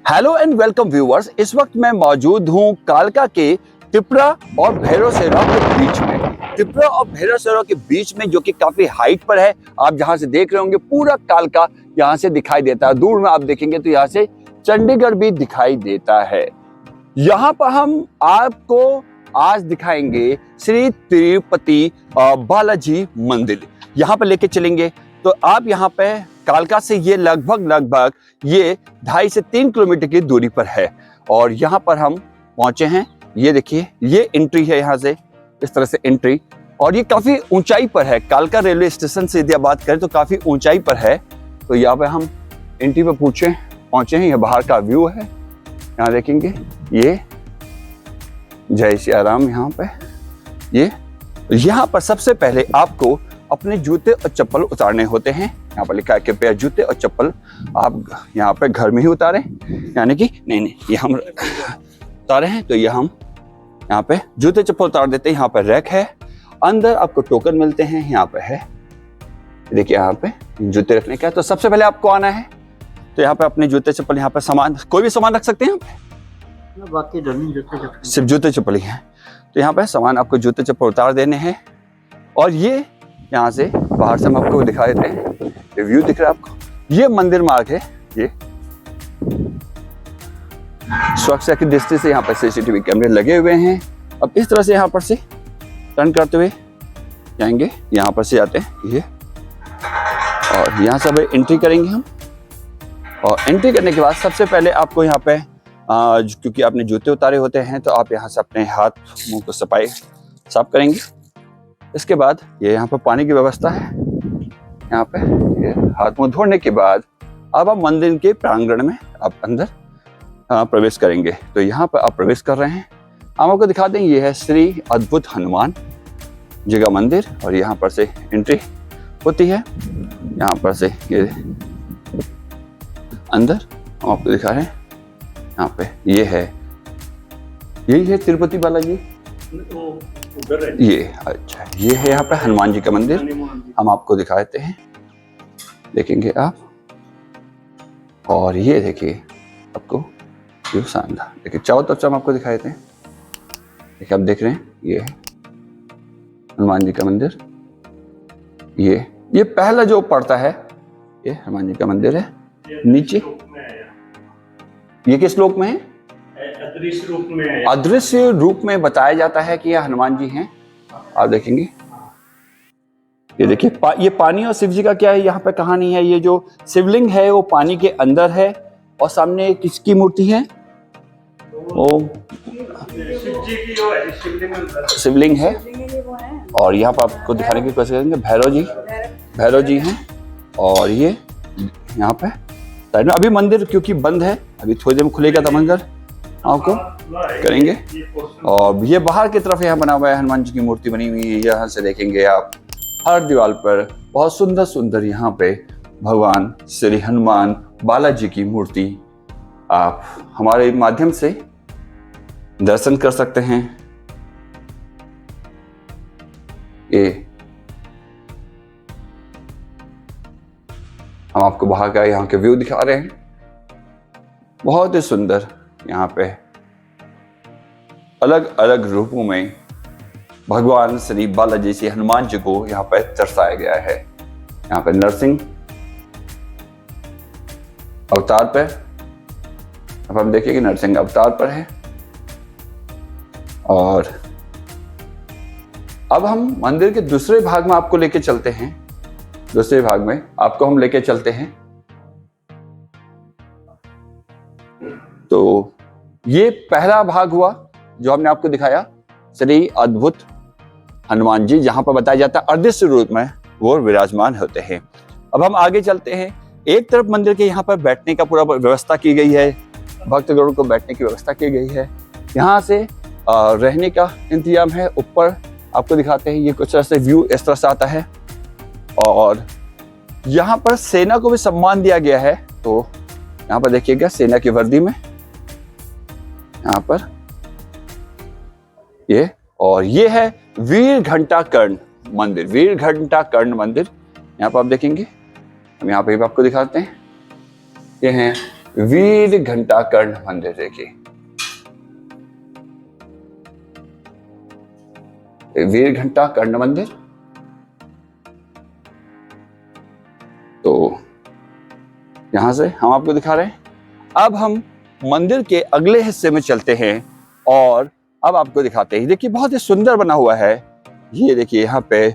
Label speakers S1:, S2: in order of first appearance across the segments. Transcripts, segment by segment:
S1: Hello and welcome viewers. इस वक्त मैं मौजूद हूं कालका के तिपरा और भैरवसेरा के बीच में। तिपरा और भैरवसेरा के बीच में जो कि काफी हाइट पर है। आप जहां से देख रहे होंगे पूरा कालका यहां से दिखाई देता है। दूर में आप देखेंगे तो यहां से चंडीगढ़ भी दिखाई देता है। यहाँ पर हम आपको आज दिखाएंगे श्री तिरुपति बालाजी मंदिर। यहाँ पर लेके चलेंगे तो आप यहाँ पे कालका से ये लगभग ये 2.5 से 3 किलोमीटर की दूरी पर है। और यहाँ पर हम पहुंचे हैं। ये देखिए, ये एंट्री है, यहाँ से इस तरह से एंट्री। और ये काफी ऊंचाई पर है। कालका रेलवे स्टेशन से यदि आप बात करें तो काफी ऊंचाई पर है। तो यहाँ पे हम एंट्री पे पहुंचे हैं। ये बाहर का व्यू है। यहाँ देखेंगे ये जय सिया राम। यहाँ पे यहाँ पर सबसे पहले आपको अपने जूते और चप्पल उतारने होते हैं। यहाँ पर लिखा है कृपया जूते और चप्पल आप यहाँ पे घर में ही उतारें, यानी कि नहीं ये हम उतारे हैं तो ये हम यहाँ पे जूते चप्पल उतार देते हैं। यहाँ पे रैक है, अंदर आपको टोकन मिलते हैं। यहाँ पे है, देखिए यहाँ पे जूते रखने का। तो सबसे पहले आपको आना है तो यहाँ पे अपने जूते चप्पल, यहाँ पे सामान, कोई भी सामान रख सकते हैं यहाँ पे,
S2: बाकी जूते
S1: सिर्फ जूते चप्पल ही हैं। तो यहाँ पे सामान आपको जूते चप्पल उतार देने हैं। और ये यहाँ से बाहर से हम आपको दिखा देते हैं। ये व्यू दिख रहा है आपको, ये मंदिर मार्ग है। ये सुरक्षा की दृष्टि से यहाँ पर सीसीटीवी कैमरे लगे हुए हैं। अब इस तरह से यहाँ पर से टर्न करते हुए जाएंगे, यहाँ पर से जाते हैं ये, और यहाँ से एंट्री करेंगे हम। और एंट्री करने के बाद सबसे पहले आपको यहाँ पे क्योंकि आपने जूते उतारे होते हैं तो आप यहाँ से अपने हाथ मुंह को साफ करेंगे। इसके बाद ये यहाँ पर पानी की व्यवस्था है। यहाँ पे ये हाथ मुंह धोने के बाद अब आप मंदिर के प्रांगण में आप अंदर प्रवेश करेंगे। तो यहाँ पर आप प्रवेश कर रहे हैं। हम आपको दिखा दें, ये है श्री अद्भुत हनुमान जी का मंदिर। और यहाँ पर से एंट्री होती है। यहाँ पर से ये अंदर हम आपको दिखा रहे हैं। यहाँ पे ये है, यही है तिरुपति बालाजी। ये अच्छा, ये है यहाँ पे हनुमान जी का मंदिर। हम आपको दिखा देते हैं, देखेंगे आप। और ये देखिए आपको व्यू शानदार। देखिए चारों तरफ से हम आपको दिखा देते हैं। देखिए आप देख रहे हैं, ये है हनुमान जी का मंदिर। ये पहला जो पड़ता है ये हनुमान जी का मंदिर है। नीचे ये किस श्लोक में है?
S2: अदृश्य रूप में है।
S1: अदृश्य रूप में बताया जाता है कि यह हनुमान जी हैं। आप देखेंगे, ये देखिए ये पानी और शिव जी का क्या है यहाँ पे कहानी है। ये जो शिवलिंग है वो पानी के अंदर है। और सामने किसकी मूर्ति है? वो
S2: शिव जी की
S1: शिवलिंग है। और यहाँ पर आपको दिखाने की कोशिश करेंगे, भैरव जी हैं। और ये यहाँ पे साइड में अभी मंदिर क्योंकि बंद है, अभी थोड़ी देर में खुलेगा तो मंदिर आपको करेंगे। और ये बाहर की तरफ यहाँ बना हुआ है, हनुमान जी की मूर्ति बनी हुई है। यहाँ से देखेंगे आप हर दीवार पर बहुत सुंदर यहाँ पे भगवान श्री हनुमान बालाजी की मूर्ति आप हमारे माध्यम से दर्शन कर सकते हैं। ये हम आपको बाहर का यहाँ के व्यू दिखा रहे हैं। बहुत ही सुंदर यहाँ पे अलग अलग रूपों में भगवान श्री बालाजी श्री हनुमान जी को यहाँ पे दर्शाया गया है। यहाँ पे नरसिंह अवतार पर, अब हम देखिए कि नरसिंह अवतार पर है। और अब हम मंदिर के दूसरे भाग में आपको लेके चलते हैं। दूसरे भाग में आपको हम लेके चलते हैं। तो ये पहला भाग हुआ जो हमने आपको दिखाया, श्री अद्भुत हनुमान जी, जहां पर बताया जाता है अदृश्य रूप में वो विराजमान होते हैं। अब हम आगे चलते हैं। एक तरफ मंदिर के यहाँ पर बैठने का पूरा व्यवस्था की गई है, भक्तगणों को बैठने की व्यवस्था की गई है। यहाँ से रहने का इंतजाम है। ऊपर आपको दिखाते हैं, ये कुछ तरह से व्यू इस तरह से आता है। और यहाँ पर सेना को भी सम्मान दिया गया है। तो यहाँ पर देखिएगा सेना की वर्दी में यहाँ पर ये, और ये है वीर घंटा कर्ण मंदिर। वीर घंटा कर्ण मंदिर यहाँ पर आप देखेंगे। हम यहाँ पे आपको दिखाते हैं, ये हैं वीर घंटा कर्ण मंदिर देखिए, वीर घंटा कर्ण मंदिर। तो यहां से हम आपको दिखा रहे हैं। अब हम मंदिर के अगले हिस्से में चलते हैं और अब आपको दिखाते हैं। देखिए बहुत ही सुंदर बना हुआ है। ये देखिए यहाँ पे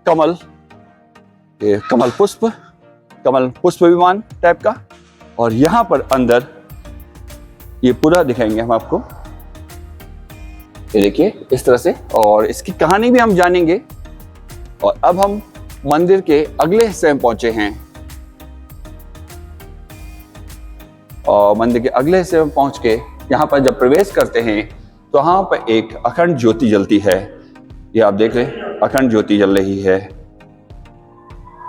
S1: कमल, ये कमल पुष्प विमान टाइप का, और यहाँ पर अंदर ये पूरा दिखाएंगे हम आपको। ये देखिए इस तरह से, और इसकी कहानी भी हम जानेंगे। और अब हम मंदिर के अगले हिस्से में पहुंचे हैं, और मंदिर के अगले हिस्से में पहुंच के यहाँ पर जब प्रवेश करते हैं तो यहाँ पर एक अखंड ज्योति जलती है। ये आप देख रहे हैं, अखंड ज्योति जल रही है।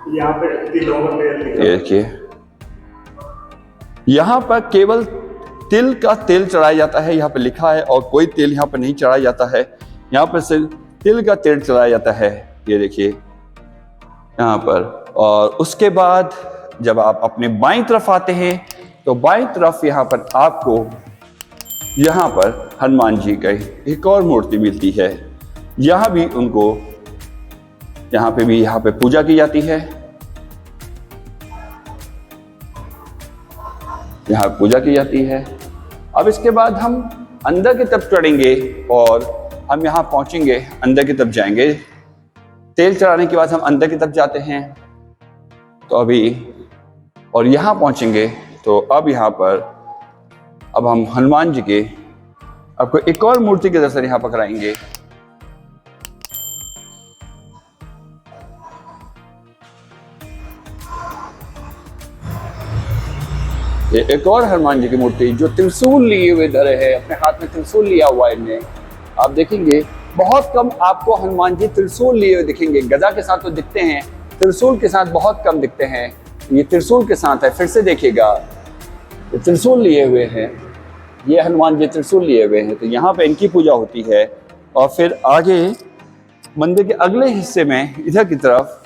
S2: यहाँ पे तिलों का तेल लिखा है।
S1: ये देखिए, यहाँ पर केवल तिल का तेल चढ़ाया जाता है, यहाँ पे लिखा है, और कोई तेल यहाँ पर नहीं चढ़ाया जाता है। यहाँ पर सिर्फ तिल का तेल चढ़ाया जाता है। ये देखिए यहाँ पर। और उसके बाद जब आप अपने बाईं तरफ आते हैं तो बाईं तरफ यहाँ पर आपको यहाँ पर हनुमान जी की एक और मूर्ति मिलती है। यहाँ भी उनको यहाँ पे पूजा की जाती है। यहाँ पूजा की जाती है। अब इसके बाद हम अंदर की तरफ चढ़ेंगे और हम यहाँ पहुंचेंगे, अंदर की तरफ जाएंगे। तेल चढ़ाने के बाद हम अंदर की तरफ जाते हैं तो अभी, और यहाँ पहुंचेंगे तो अब यहाँ पर अब हम हनुमान जी के आपको एक और मूर्ति के दर्शन यहाँ पर कराएंगे। ये एक और हनुमान जी की मूर्ति जो त्रिशूल लिए हुए धरे है, अपने हाथ में त्रिशूल लिया हुआ है इनने। आप देखेंगे बहुत कम आपको हनुमान जी त्रिशूल लिए हुए दिखेंगे। गदा के साथ तो दिखते हैं, त्रिशूल के साथ बहुत कम दिखते हैं। ये त्रिशूल के साथ है, फिर से देखिएगा, ये त्रिशूल लिए हुए हैं। ये हनुमान जी त्रिशूल लिए हुए हैं। तो यहाँ पे इनकी पूजा होती है। और फिर आगे मंदिर के अगले हिस्से में इधर की तरफ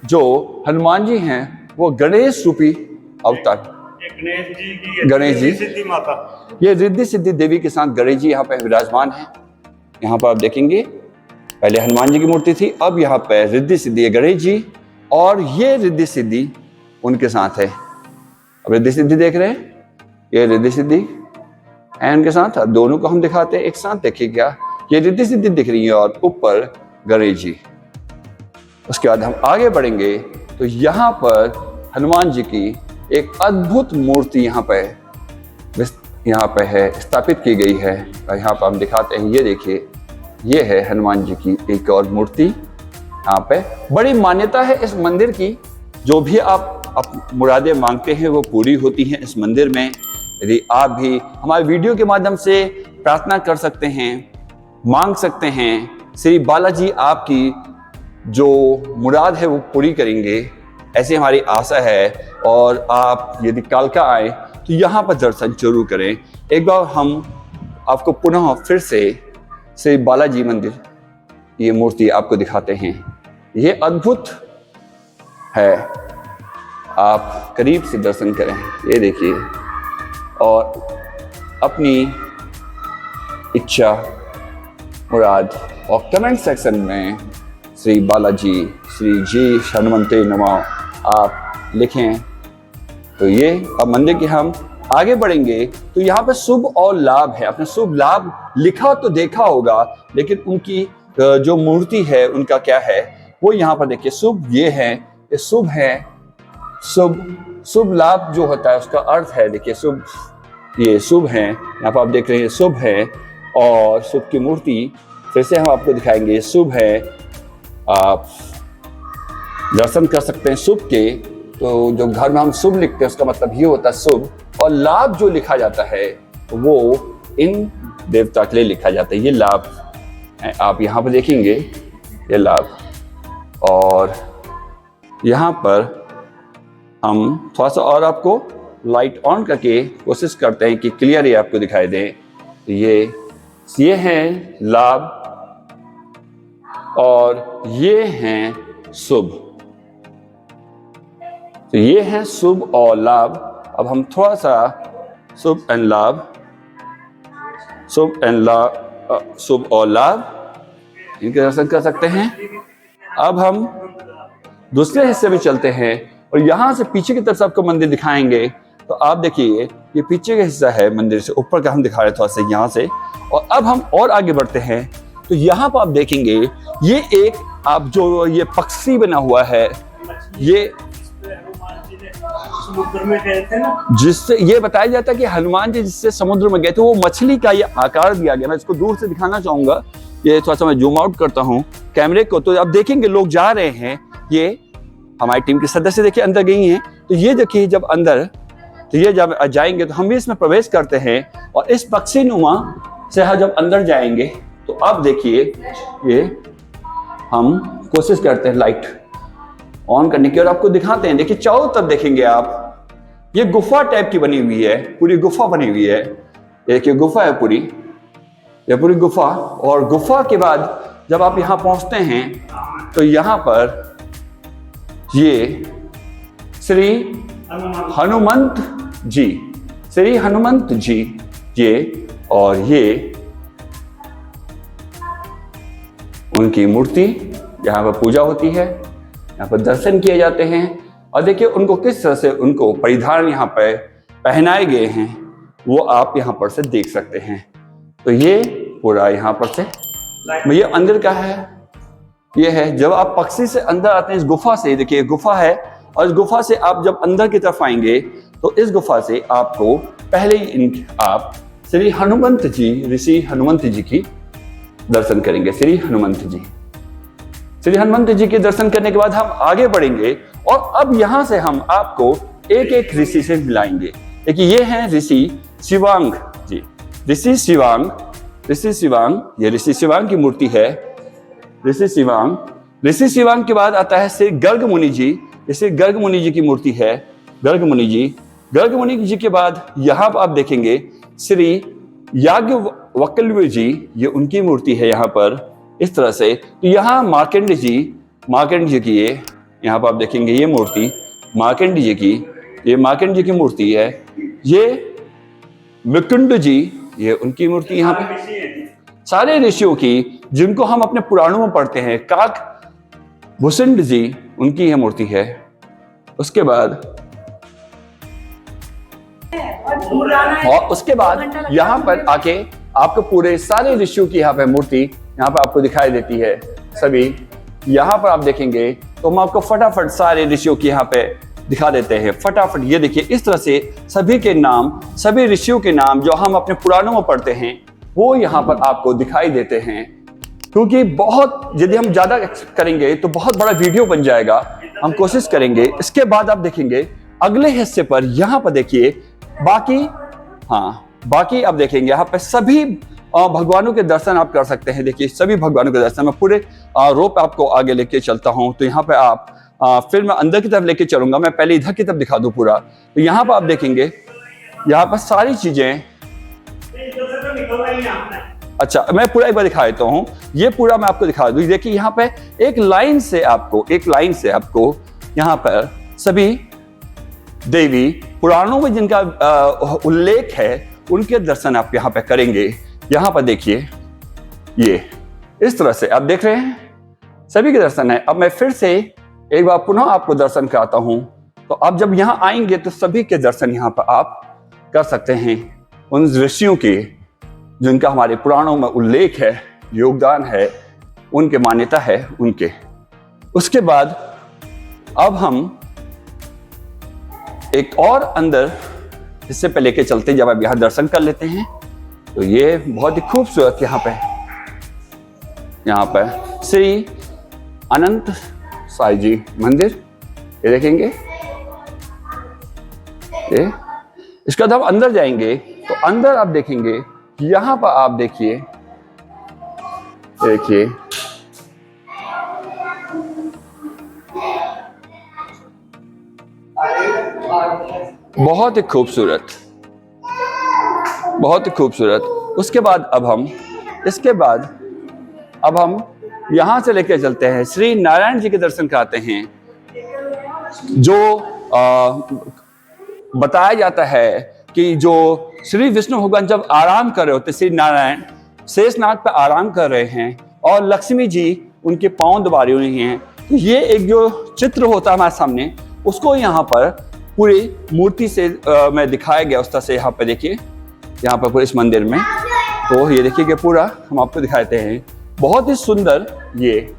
S1: जो हनुमान जी हैं वो गणेश रूपी अवतार, गणेश जी
S2: सिद्धि माता,
S1: ये रिद्धि सिद्धि देवी के साथ गणेश जी यहाँ पे विराजमान है। यहाँ पर आप देखेंगे पहले हनुमान जी की मूर्ति थी, अब यहाँ पे रिद्धि सिद्धि है गणेश जी, और ये रिद्धि सिद्धि उनके साथ है। अब रिद्धि सिद्धि देख रहे हैं, ये रिद्धि सिद्धि है उनके साथ। अब दोनों को हम दिखाते हैं एक साथ। देखिए क्या, ये रिद्धि सिद्धि दिख रही है और ऊपर गणेश जी। उसके बाद हम आगे बढ़ेंगे तो यहाँ पर हनुमान जी की एक अद्भुत मूर्ति यहाँ पे है, स्थापित की गई है। और यहाँ पर हम दिखाते हैं, ये देखिए, ये है हनुमान जी की एक और मूर्ति। यहाँ पे बड़ी मान्यता है इस मंदिर की। जो भी आप मुरादें मांगते हैं वो पूरी होती हैं इस मंदिर में। यदि आप भी हमारे वीडियो के माध्यम से प्रार्थना कर सकते हैं, मांग सकते हैं, श्री बालाजी आपकी जो मुराद है वो पूरी करेंगे, ऐसी हमारी आशा है। और आप यदि कालका आए तो यहाँ पर दर्शन जरूर करें। एक बार हम आपको पुनः फिर से श्री बालाजी मंदिर ये मूर्ति आपको दिखाते हैं। ये अद्भुत है, आप करीब से दर्शन करें। ये देखिए, और अपनी इच्छा मुराद और कमेंट सेक्शन में श्री बालाजी, श्री जी हनुमंते नमः आप लिखें। तो ये अब मंदिर के हम आगे बढ़ेंगे तो यहाँ पे शुभ और लाभ है। आपने शुभ लाभ लिखा तो देखा होगा, लेकिन उनकी जो मूर्ति है उनका क्या है वो यहाँ पर देखिए। शुभ ये है, ये शुभ है। शुभ लाभ जो होता है उसका अर्थ है, देखिए शुभ, ये शुभ है। यहाँ पर आप देख रहे हैं शुभ है, और शुभ की मूर्ति फिर से हम आपको दिखाएंगे। शुभ है, आप दर्शन कर सकते हैं शुभ के। तो जो घर में हम शुभ लिखते हैं उसका मतलब ये होता है शुभ। और लाभ जो लिखा जाता है वो इन देवता के लिए लिखा जाता है। ये लाभ है, आप यहाँ पर देखेंगे ये लाभ। और यहाँ पर हम थोड़ा सा और आपको लाइट ऑन करके कोशिश करते हैं कि क्लियर ये आपको दिखाई दे। तो ये हैं लाभ और ये हैं शुभ। तो ये हैं शुभ और लाभ। अब हम थोड़ा सा शुभ एंड लाभ, शुभ एंड लाभ, शुभ और लाभ, इनके दर्शन कर सकते हैं। अब हम दूसरे हिस्से में चलते हैं और यहाँ से पीछे की तरफ आपको मंदिर दिखाएंगे। तो आप देखिए ये पीछे का हिस्सा है मंदिर से, ऊपर का हम दिखा रहे थोड़ा सा यहाँ से। और अब हम और आगे बढ़ते हैं तो यहाँ पर आप देखेंगे ये एक आप जो ये पक्षी बना हुआ है, ये
S2: समुद्र में गए थे ना,
S1: जिससे ये बताया जाता है कि हनुमान जी जिससे समुद्र में गए थे, वो मछली का ये आकार दिया गया। मैं इसको दूर से दिखाना चाहूंगा, ये थोड़ा सा मैं जूम आउट करता हूँ कैमरे को। तो आप देखेंगे लोग जा रहे हैं, ये हमारी टीम के सदस्य देखिए अंदर गई हैं। तो ये देखिए जब अंदर, तो ये जब जाएंगे तो हम भी इसमें प्रवेश करते हैं और इस पक्षी नुमा से हम जब अंदर जाएंगे तो अब देखिए ये हम कोशिश करते हैं लाइट ऑन करने की और आपको दिखाते हैं। देखिए चारों तरफ देखेंगे आप, ये गुफा टाइप की बनी हुई है, पूरी गुफा बनी हुई है। देखिए गुफा है पूरी, ये पूरी गुफा। और गुफा के बाद जब आप यहाँ पहुंचते हैं तो यहाँ पर ये श्री हनुमंत जी, श्री हनुमंत जी ये, और ये उनकी मूर्ति, यहाँ पर पूजा होती है, यहाँ पर दर्शन किए जाते हैं। और देखिए उनको किस तरह से उनको परिधान यहाँ पर पहनाए गए हैं वो आप यहाँ पर से देख सकते हैं। तो ये पूरा यहाँ पर से ये अंदर का है, ये है। जब आप पक्षी से अंदर आते हैं इस गुफा से, देखिए गुफा है और इस गुफा से आप जब अंदर की तरफ आएंगे तो इस गुफा से आपको पहले ही आप श्री हनुमंत जी, ऋषि हनुमंत जी की दर्शन करेंगे। श्री हनुमंत जी, श्री हनुमंत जी के दर्शन करने के बाद हम आगे बढ़ेंगे और अब यहाँ से हम आपको एक एक ऋषि से मिलाएंगे। देखिए ये हैं ऋषि शिवांग जी, ऋषि शिवांग, ऋषि शिवांग, ये ऋषि शिवांग की मूर्ति है, ऋषि शिवांग। ऋषि शिवांग के बाद आता है श्री गर्ग मुनि जी, जैसे गर्ग मुनि जी की मूर्ति है, गर्ग मुनि जी। गर्ग मुनि जी के बाद यहाँ पर आप देखेंगे श्री याज्ञवल्क्य जी, ये उनकी मूर्ति है यहाँ पर इस तरह से। तो यहाँ मार्कंडेय जी, मार्कंडेय जी की ये यहाँ पर आप देखेंगे ये मूर्ति मार्कंडेय जी की, ये मार्कंडेय जी की मूर्ति है। ये मृत्युंजय जी, ये उनकी मूर्ति यहाँ पे। सारे ऋषियों की जिनको हम अपने पुराणों में पढ़ते हैं, काक भूषण जी, उनकी यह मूर्ति है। उसके बाद और उसके बाद यहाँ पर आके आपको पूरे सारे ऋषियों की यहाँ पे मूर्ति यहाँ पे आपको दिखाई देती है सभी। यहाँ पर आप देखेंगे तो हम आपको फटाफट सारे ऋषियों की यहाँ पे दिखा देते हैं फटाफट। ये देखिए इस तरह से सभी के नाम, सभी ऋषियों के नाम जो हम अपने पुराणों में पढ़ते हैं वो यहाँ पर आपको दिखाई देते हैं। क्योंकि बहुत यदि हम ज्यादा करेंगे तो बहुत बड़ा वीडियो बन जाएगा, हम कोशिश करेंगे। इसके बाद आप देखेंगे अगले हिस्से पर यहाँ पर देखिए बाकी, हाँ बाकी आप देखेंगे यहाँ पे सभी भगवानों के दर्शन आप कर सकते हैं। देखिए सभी भगवानों के दर्शन, मैं पूरे रोप आपको आगे लेके चलता हूँ। तो यहाँ पे आप फिर मैं अंदर की तरफ लेके चलूंगा, मैं पहले इधर की तरफ दिखा दूं पूरा। तो यहाँ पर आप देखेंगे यहाँ पर सारी चीजें, अच्छा मैं पूरा एक बार दिखा देता हूँ, ये पूरा मैं आपको दिखा दूं। देखिए यहाँ पे एक लाइन से आपको यहाँ पर सभी देवी पुराणों में जिनका उल्लेख है उनके दर्शन आप यहाँ पे करेंगे। यहाँ पर देखिए ये इस तरह से आप देख रहे हैं सभी के दर्शन है। अब मैं फिर से एक बार पुनः आपको दर्शन कराता हूं। तो आप जब यहाँ आएंगे तो सभी के दर्शन यहाँ पर आप कर सकते हैं, उन ऋषियों के जिनका हमारे पुराणों में उल्लेख है, योगदान है, उनके मान्यता है उनके। उसके बाद अब हम एक और अंदर हिस्से पे लेके चलते, जब आप यहाँ दर्शन कर लेते हैं तो ये बहुत ही खूबसूरत यहाँ पर श्री अनंत साई जी मंदिर, ये देखेंगे ये। इसके बाद हम अंदर जाएंगे तो अंदर आप देखेंगे यहाँ पर आप देखिए बहुत ही खूबसूरत, बहुत ही खूबसूरत। उसके बाद अब हम यहां से लेकर चलते हैं श्री नारायण जी के दर्शन कराते हैं, जो बताया जाता है कि जो श्री विष्णु भगवान जब आराम कर रहे होते, श्री नारायण शेषनाग पे आराम कर रहे हैं और लक्ष्मी जी उनके पांव दबा रही हैं, तो ये एक जो चित्र होता है हमारे सामने, उसको यहाँ पर पूरी मूर्ति से में दिखाया गया उस तरह से। यहाँ पे देखिए, यहाँ पर पूरे इस मंदिर में, तो ये देखिए कि पूरा हम आपको दिखाते हैं, बहुत ही सुंदर ये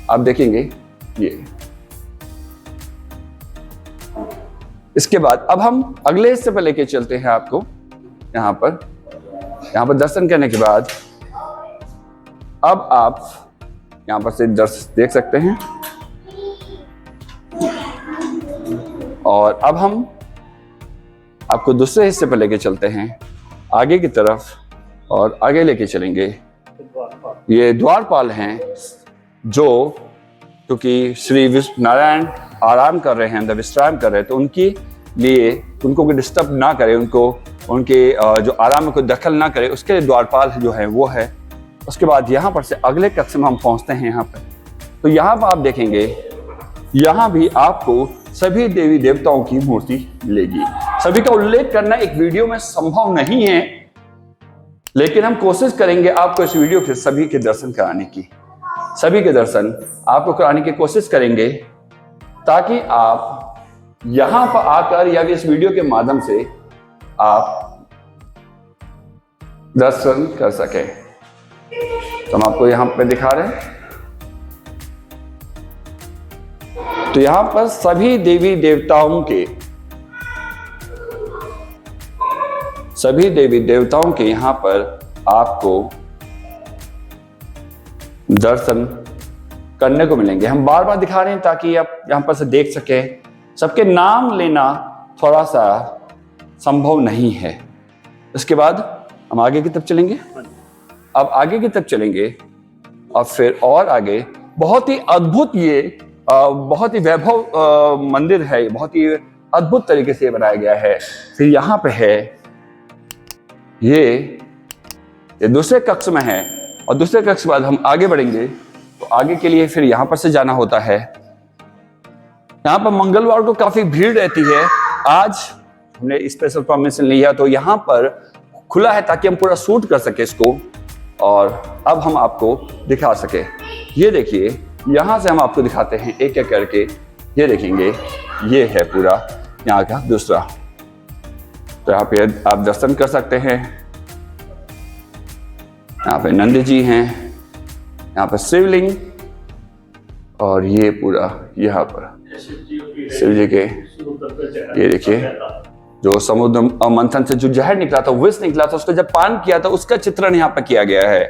S1: आप देखेंगे ये। इसके बाद अब हम अगले हिस्से पर लेके चलते हैं आपको। यहाँ पर दर्शन करने के बाद अब आप यहाँ पर से दर्शन देख सकते हैं, और अब हम आपको दूसरे हिस्से पर लेके चलते हैं आगे की तरफ, और आगे लेके चलेंगे। ये द्वारपाल हैं जो, क्योंकि श्री विष्णु नारायण आराम कर रहे हैं, अंदर विश्राम कर रहे हैं, तो उनके लिए उनको कोई डिस्टर्ब ना करे, उनके जो आराम में कोई दखल ना करे, उसके लिए द्वारपाल जो है वो है। उसके बाद यहाँ पर से अगले कक्ष में हम पहुँचते हैं यहाँ पर। तो यहाँ पर आप देखेंगे, यहाँ भी आपको सभी देवी देवताओं की मूर्ति मिलेगी। सभी का उल्लेख करना एक वीडियो में संभव नहीं है, लेकिन हम कोशिश करेंगे आपको इस वीडियो के सभी के दर्शन कराने की, सभी के दर्शन आपको कराने की कोशिश करेंगे, ताकि आप यहां पर आकर या इस वीडियो के माध्यम से आप दर्शन कर सकें। तो हम आपको यहां पर दिखा रहे हैं। तो यहां पर सभी देवी देवताओं के यहां पर आपको दर्शन करने को मिलेंगे। हम बार बार दिखा रहे हैं ताकि आप यहां पर से देख सकें। सबके नाम लेना थोड़ा सा संभव नहीं है। इसके बाद हम आगे की तरफ चलेंगे। अब आगे की तरफ चलेंगे और फिर और आगे बहुत ही अद्भुत, ये बहुत ही वैभव मंदिर है, बहुत ही अद्भुत तरीके से बनाया गया है। फिर यहाँ पे है ये दूसरे कक्ष में है, और दूसरे कक्ष के बाद हम आगे बढ़ेंगे। तो आगे के लिए फिर यहाँ पर से जाना होता है। यहाँ पर मंगलवार को काफी भीड़ रहती है। आज हमने स्पेशल परमिशन लिया तो यहाँ पर खुला है ताकि हम पूरा शूट कर सके इसको, और अब हम आपको दिखा सके। ये देखिए, यहाँ से हम आपको दिखाते हैं एक एक करके। ये देखेंगे, ये है पूरा यहाँ का दूसरा। तो यहाँ पे आप दर्शन कर सकते हैं। यहाँ पे नंद जी हैं, यहाँ पर शिवलिंग, और ये पूरा यहाँ पर शिव जी के, ये देखिए जो समुद्र मंथन से जो जहर निकला था, विष निकला था, उसको जब पान किया था उसका चित्रण यहाँ पर किया गया है।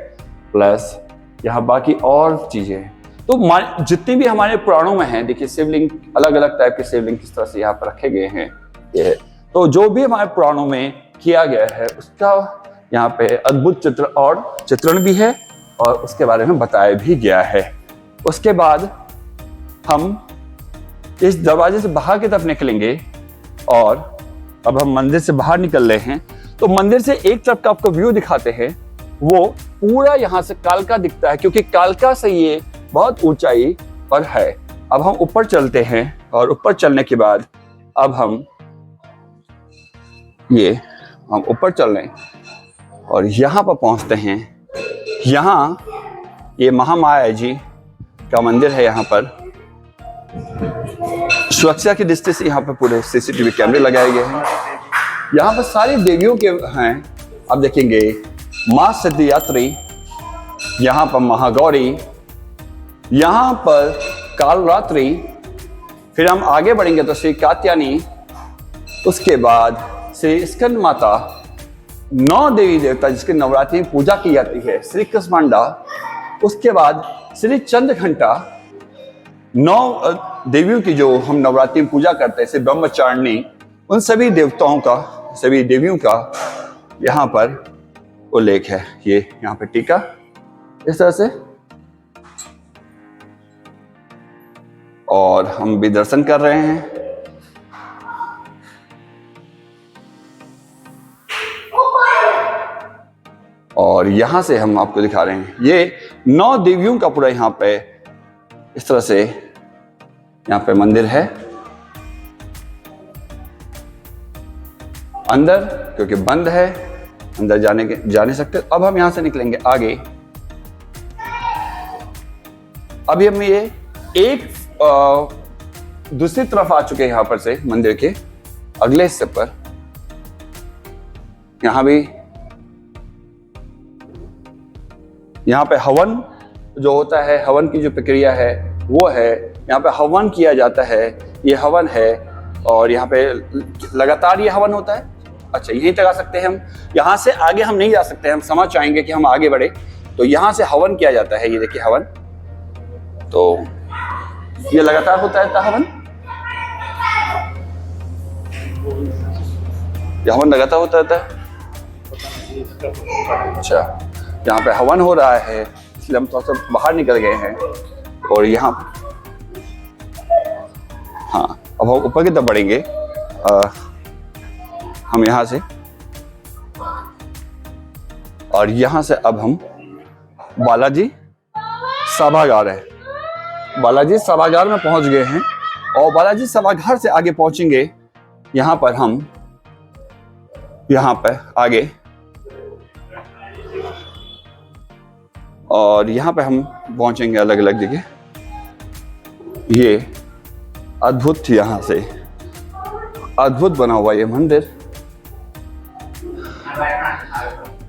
S1: प्लस यहाँ बाकी और चीजें, तो जितनी भी हमारे पुराणों में है, देखिए शिवलिंग, अलग अलग टाइप के शिवलिंग किस तरह से यहाँ पर रखे गए हैं। ये तो जो भी हमारे पुराणों में किया गया है उसका यहाँ पे अद्भुत चित्र और चित्रण भी है, और उसके बारे में बताया भी गया है। उसके बाद हम इस दरवाजे से बाहर की तरफ निकलेंगे, और अब हम मंदिर से बाहर निकल रहे हैं। तो मंदिर से एक तरफ का आपको व्यू दिखाते हैं, वो पूरा यहाँ से कालका दिखता है, क्योंकि कालका से ये बहुत ऊंचाई पर है। अब हम ऊपर चलते हैं, और ऊपर चलने के बाद अब हम ऊपर चल रहे हैं और यहाँ पर पहुँचते हैं। यहाँ ये महामाया जी का मंदिर है। यहाँ पर सुरक्षा की दृष्टि से यहाँ पर पूरे सीसीटीवी कैमरे लगाए गए हैं। यहाँ पर सारी देवियों के हैं। अब देखेंगे माँ सिद्धिदात्री, यहाँ पर महागौरी, यहाँ पर कालरात्रि, फिर हम आगे बढ़ेंगे तो श्री कात्यायनी, उसके बाद श्री स्कंद माता, 9 देवी देवता जिसके नवरात्रि में पूजा की जाती है, श्री कुष्मांडा, उसके बाद श्री चंद्रघंटा, 9 देवियों की जो हम नवरात्रि में पूजा करते हैं, श्री ब्रह्मचारिणी, उन सभी देवताओं का, सभी देवियों का यहाँ पर उल्लेख है। ये यहाँ पे टीका इस तरह से, और हम भी दर्शन कर रहे हैं। और यहां से हम आपको दिखा रहे हैं, ये 9 देवियों का पूरा यहाँ पे इस तरह से यहाँ पे मंदिर है। अंदर, क्योंकि बंद है, अंदर जा नहीं सकते। अब हम यहां से निकलेंगे आगे। अभी हम ये एक दूसरी तरफ आ चुके हैं, यहां पर से मंदिर के अगले हिस्से पर। यहां भी, यहां पे हवन जो होता है, हवन की जो प्रक्रिया है वो है। यहाँ पे हवन किया जाता है, ये हवन है, और यहाँ पे लगातार ये हवन होता है। अच्छा, यहीं तक आ सकते हैं हम, यहाँ से आगे हम नहीं जा सकते। हम समझ चाहेंगे कि हम आगे बढ़े, तो यहाँ से हवन किया जाता है। ये देखिए हवन, तो ये लगातार होता रहता है हवन। ये हवन लगातार होता रहता है। अच्छा, यहाँ पे हवन हो रहा है, इसलिए हम थोड़ा सा बाहर निकल गए हैं। और यहाँ, हाँ, अब हम ऊपर की तरफ बढ़ेंगे। हम यहाँ से, और यहाँ से अब हम बालाजी सभागार है, बालाजी सभागार में पहुंच गए हैं। और बालाजी सभागार से आगे पहुंचेंगे। यहाँ पर हम, यहाँ पर आगे, और यहाँ पे हम पहुंचेंगे अलग अलग जगह। ये अद्भुत, यहाँ से अद्भुत बना हुआ ये मंदिर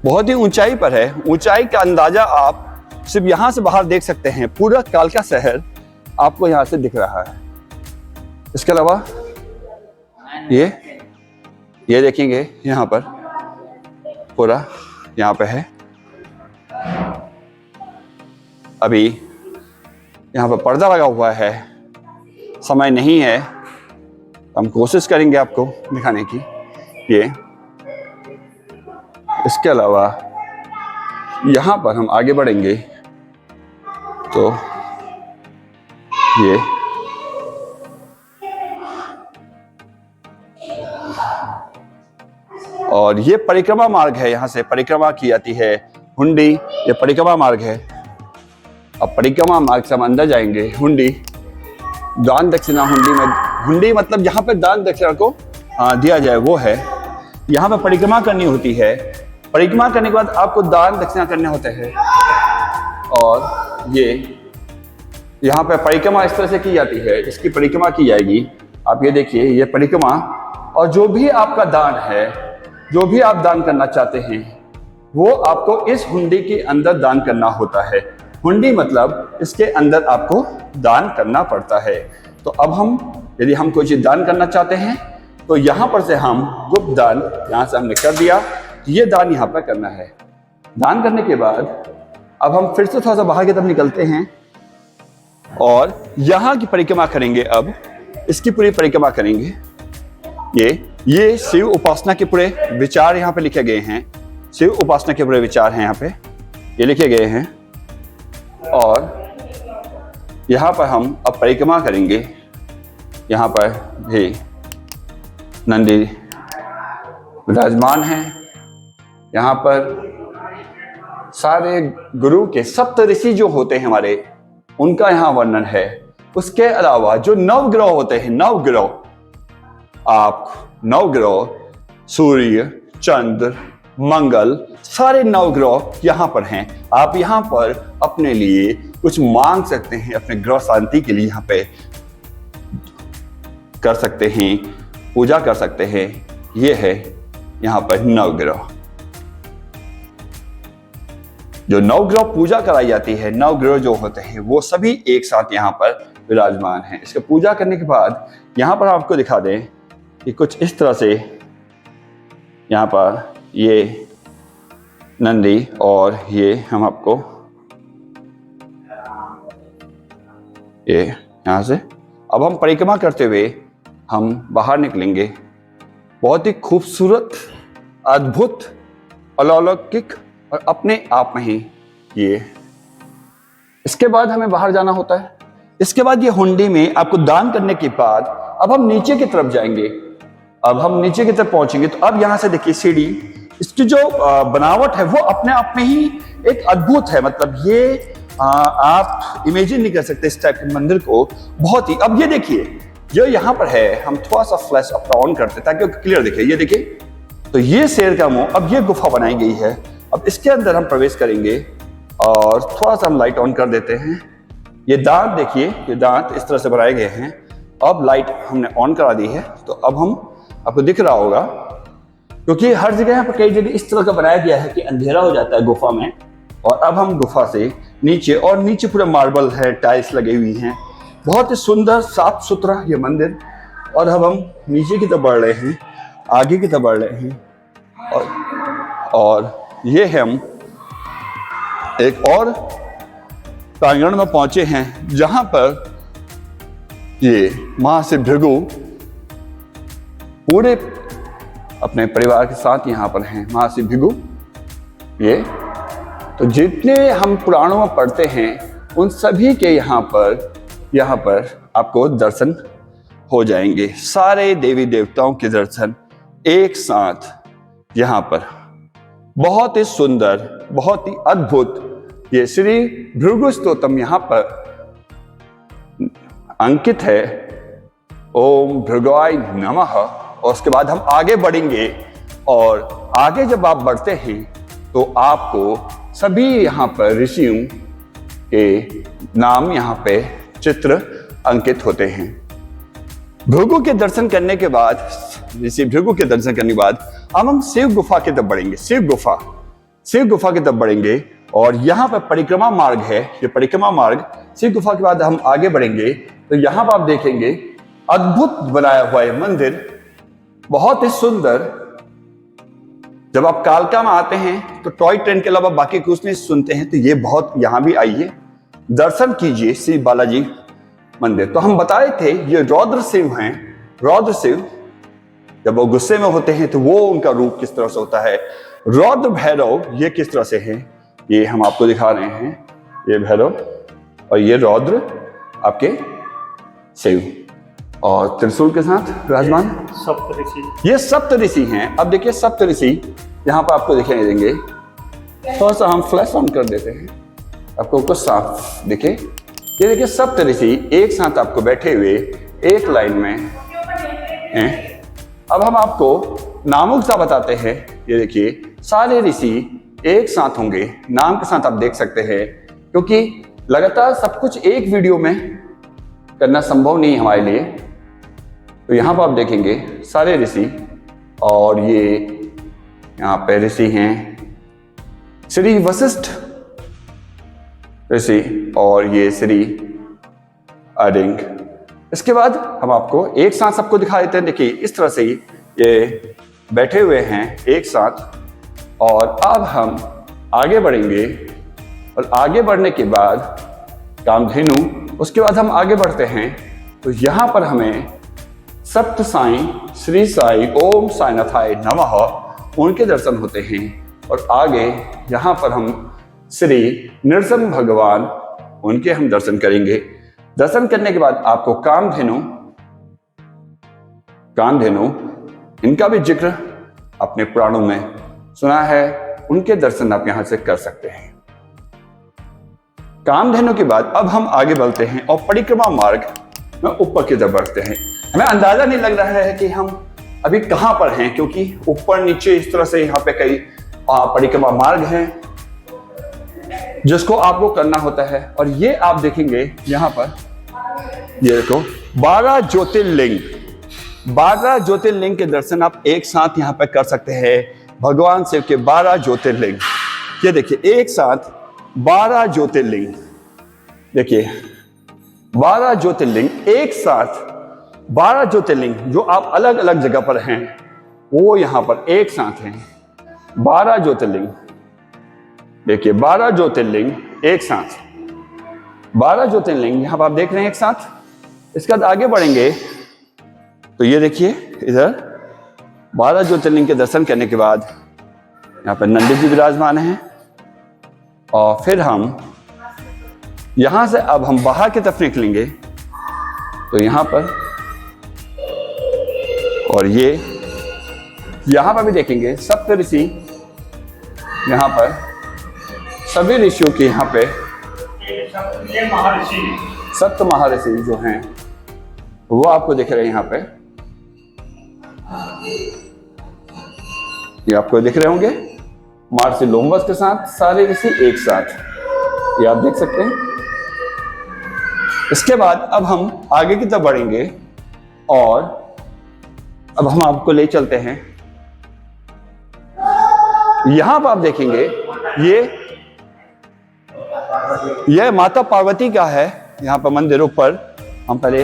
S1: बहुत ही ऊंचाई पर है। ऊंचाई का अंदाजा आप सिर्फ यहाँ से बाहर देख सकते हैं। पूरा कालका शहर आपको यहाँ से दिख रहा है। इसके अलावा ये देखेंगे यहाँ पर पूरा यहाँ पे है। अभी यहाँ पर पर्दा लगा हुआ है, समय नहीं है, हम कोशिश करेंगे आपको दिखाने की। ये, इसके अलावा यहाँ पर हम आगे बढ़ेंगे तो ये और ये परिक्रमा मार्ग है। यहाँ से परिक्रमा की जाती है, हुंडी, ये परिक्रमा मार्ग है। अब परिक्रमा मार्ग से हम अंदर जाएंगे। हुंडी, दान दक्षिणा हुंडी में, हुंडी मतलब जहाँ पे दान दक्षिणा को दिया जाए वो है। यहाँ पे परिक्रमा करनी होती है। परिक्रमा करने के बाद आपको दान दक्षिणा करने होते हैं। और ये यहाँ पे परिक्रमा इस तरह से की जाती है, इसकी परिक्रमा की जाएगी। आप ये देखिए, ये परिक्रमा, और जो भी आपका दान है, जो भी आप दान करना चाहते हैं, वो आपको इस हुंडी के अंदर दान करना होता है। हुंडी मतलब इसके अंदर आपको दान करना पड़ता है। तो अब हम, यदि हम कोई चीज दान करना चाहते हैं तो यहाँ पर से हम गुप्त दान, यहाँ से हमने कर दिया, ये दान यहाँ पर करना है। दान करने के बाद अब हम फिर से थोड़ा सा बाहर की तरफ निकलते हैं और यहाँ की परिक्रमा करेंगे। अब इसकी पूरी परिक्रमा करेंगे। ये शिव उपासना के पूरे विचार यहाँ पे लिखे गए हैं। शिव उपासना के पूरे विचार हैं यहाँ पे, ये लिखे गए हैं। और यहाँ पर हम अब परिक्रमा करेंगे। यहाँ पर भी नंदी विराजमान हैं। यहाँ पर सारे गुरु के सप्त ऋषि जो होते हैं हमारे, उनका यहाँ वर्णन है। उसके अलावा जो नवग्रह होते हैं, नवग्रह, आप नवग्रह, सूर्य, चंद्र, मंगल, सारे नवग्रह यहाँ पर हैं। आप यहाँ पर अपने लिए कुछ मांग सकते हैं, अपने ग्रह शांति के लिए यहाँ पे कर सकते हैं, पूजा कर सकते हैं। ये है यहाँ पर नवग्रह। जो नवग्रह पूजा कराई जाती है, नवग्रह जो होते हैं वो सभी एक साथ यहाँ पर विराजमान हैं। इसके पूजा करने के बाद यहाँ पर आपको दिखा दें कि कुछ इस तरह से यहाँ पर ये नंदी, और ये हम आपको ये यहाँ से अब हम परिक्रमा करते हुए हम बाहर निकलेंगे। बहुत ही खूबसूरत, अद्भुत, अलौकिक और अपने आप में ही ये। इसके बाद हमें बाहर जाना होता है। इसके बाद ये हुंडी में आपको दान करने के बाद अब हम नीचे की तरफ जाएंगे। अब हम नीचे की तरफ पहुंचेंगे तो अब यहाँ से देखिए सीढ़ी, इसकी जो बनावट है वो अपने आप में ही एक अद्भुत है। मतलब ये आप इमेजिन नहीं कर सकते इस टाइप के मंदिर को, बहुत ही। अब ये देखिए, जो यहाँ पर है, हम थोड़ा सा फ्लैश अप ऑन करते ताकि क्लियर दिखे। ये देखिए, तो ये शेर का मुंह, अब ये गुफा बनाई गई है। अब इसके अंदर हम प्रवेश करेंगे और थोड़ा सा हम लाइट ऑन कर देते हैं। ये दांत देखिए, ये दांत इस तरह से बनाए गए हैं। अब लाइट हमने ऑन करा दी है, तो अब हम, आपको दिख रहा होगा, क्योंकि हर जगह यहाँ पर कई जगह इस तरह का बनाया गया है कि अंधेरा हो जाता है गुफा में। और अब हम गुफा से नीचे, और नीचे पूरा मार्बल है, टाइल्स लगी हुई हैं, बहुत ही सुंदर साफ सुथरा ये मंदिर। और अब हम नीचे की तरफ बढ़ रहे हैं, आगे की तरफ बढ़ रहे हैं, और ये हम एक और प्रांगण में पहुंचे हैं, जहां पर ये महर्षि भृगु पूरे अपने परिवार के साथ यहाँ पर हैं। महर्षि भृगु, ये तो जितने हम पुराणों में पढ़ते हैं उन सभी के यहाँ पर आपको दर्शन हो जाएंगे। सारे देवी देवताओं के दर्शन एक साथ यहाँ पर। बहुत ही सुंदर, बहुत ही अद्भुत ये श्री भृगु स्तोत्रम यहाँ पर अंकित है। ओम भृगाय नमः। और उसके बाद हम आगे बढ़ेंगे, और आगे जब आप बढ़ते हैं तो आपको सभी यहाँ पर ऋषियों के नाम यहाँ पे चित्र अंकित होते हैं। भृगु के दर्शन करने के बाद, ऋषि भृगु के दर्शन करने के बाद अब हम शिव गुफा की तरफ बढ़ेंगे। शिव गुफा की तरफ बढ़ेंगे, और यहाँ पर परिक्रमा मार्ग है। ये परिक्रमा मार्ग, शिव गुफा के बाद हम आगे बढ़ेंगे तो यहाँ पर आप देखेंगे अद्भुत बनाया हुआ है मंदिर, बहुत ही सुंदर। जब आप कालका में आते हैं तो टॉय ट्रेन के अलावा बाकी कुछ नहीं सुनते हैं, तो ये बहुत, यहाँ भी आइए, दर्शन कीजिए श्री बालाजी मंदिर। तो हम बताए थे ये रौद्र शिव हैं। रौद्र शिव जब वो गुस्से में होते हैं तो वो उनका रूप किस तरह से होता है। रौद्र भैरव ये किस तरह से हैं, ये हम आपको दिखा रहे हैं। ये भैरव और ये रौद्र आपके शिव, और त्रिशूल के साथ विराजमान
S2: सप्तऋषि।
S1: ये सप्तऋषि हैं। अब देखिए सप्तऋषि यहाँ पर आपको दिखाई देंगे। थोड़ा सा हम फ्लैश ऑन कर देते हैं, आपको कुछ साफ दिखे। ये देखिए सप्तऋषि एक साथ आपको बैठे हुए एक लाइन में हैं। अब हम आपको नामों के साथ बताते हैं। ये देखिए सारे ऋषि एक साथ होंगे, नाम के साथ आप देख सकते हैं, क्योंकि लगातार सब कुछ एक वीडियो में करना संभव नहीं हमारे लिए। तो यहाँ पर आप देखेंगे सारे ऋषि, और ये यहाँ पे ऋषि हैं श्री वशिष्ठ ऋषि, और ये श्री अरिंग। इसके बाद हम आपको एक साथ सबको दिखा देते हैं। देखिए इस तरह से ही ये बैठे हुए हैं एक साथ। और अब हम आगे बढ़ेंगे, और आगे बढ़ने के बाद कामधेनु, उसके बाद हम आगे बढ़ते हैं तो यहाँ पर हमें सप्त साईं, श्री साई, ओम साईनाथाय नमः, उनके दर्शन होते हैं। और आगे यहाँ पर हम श्री नृसिंह भगवान, उनके हम दर्शन करेंगे। दर्शन करने के बाद आपको कामधेनु इनका भी जिक्र अपने पुराणों में सुना है, उनके दर्शन आप यहां से कर सकते हैं। कामधेनु के बाद अब हम आगे बढ़ते हैं और परिक्रमा मार्ग में ऊपर की तरफ बढ़ते हैं। हमें अंदाजा नहीं लग रहा है कि हम अभी कहां पर हैं, क्योंकि ऊपर नीचे इस तरह से यहाँ पे कई परिक्रमा मार्ग हैं जिसको आपको करना होता है। और ये आप देखेंगे यहाँ पर, ये देखो 12 ज्योतिर्लिंग के दर्शन आप एक साथ यहाँ पे कर सकते हैं। भगवान शिव के 12 ज्योतिर्लिंग, ये देखिए एक साथ 12 ज्योतिर्लिंग, देखिए 12 ज्योतिर्लिंग एक साथ, 12 ज्योतिर्लिंग जो आप अलग अलग जगह पर हैं वो यहाँ पर एक साथ हैं। 12 ज्योतिर्लिंग, देखिए 12 ज्योतिर्लिंग एक साथ, 12 ज्योतिर्लिंग यहाँ पर आप देख रहे हैं एक साथ। इसके बाद आगे बढ़ेंगे तो ये देखिए इधर 12 ज्योतिर्लिंग के दर्शन करने के बाद यहाँ पर नंदी जी विराजमान हैं। और फिर हम यहां से अब हम बाहर की तरफ निकलेंगे तो यहाँ पर, और ये यहाँ पर भी देखेंगे सप्त ऋषि, यहाँ पर सभी ऋषियों के यहाँ पे
S2: ये महर्षि,
S1: सप्त महर्षि जो हैं वो आपको दिख रहे हैं यहाँ पे। ये आपको दिख रहे होंगे, मार्सी लोम्बस के साथ सारे ऋषि एक साथ, ये आप देख सकते हैं। इसके बाद अब हम आगे की तरफ बढ़ेंगे और अब हम आपको ले चलते हैं। यहां पर आप देखेंगे ये माता पार्वती का है। यहाँ पर मंदिर ऊपर हम पहले